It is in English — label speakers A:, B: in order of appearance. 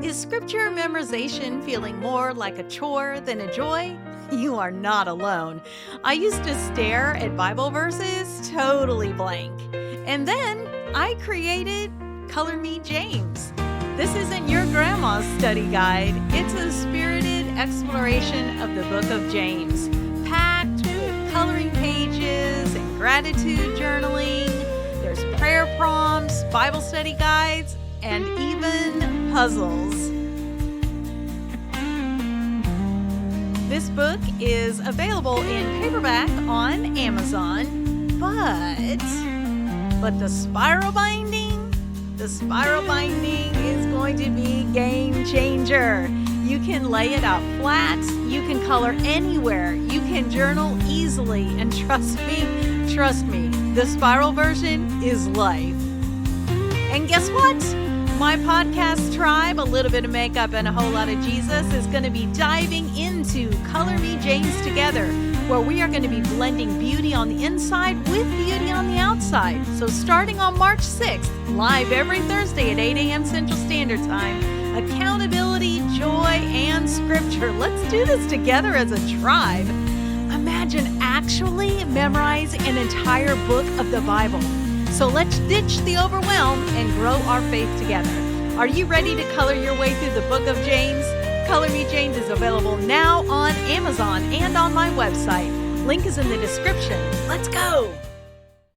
A: Is scripture memorization feeling more like a chore than a joy? You are not alone. I used to stare at Bible verses totally blank. And then I created Color Me James. This isn't your grandma's study guide. It's a spirited exploration of the book of James, packed with coloring pages and gratitude journaling. There's prayer prompts, Bible study guides, and even puzzles. This book is available in paperback on Amazon, but the spiral binding is going to be game changer. You can lay it out flat, you can color anywhere, you can journal easily, and trust me, the spiral version is life. And guess what? My podcast tribe, a little bit of makeup and a whole lot of Jesus, is going to be diving into Color Me James together, where we are going to be blending beauty on the inside with beauty on the outside. So starting on March 6th, live every Thursday at 8 a.m. Central Standard Time, accountability, joy, and scripture. Let's do this together as a tribe. Imagine actually memorize an entire book of the Bible. So let's ditch the overwhelm and grow our faith together. Are you ready to color your way through the book of James? Color Me James is available now on Amazon and on my website. Link is in the description. Let's go!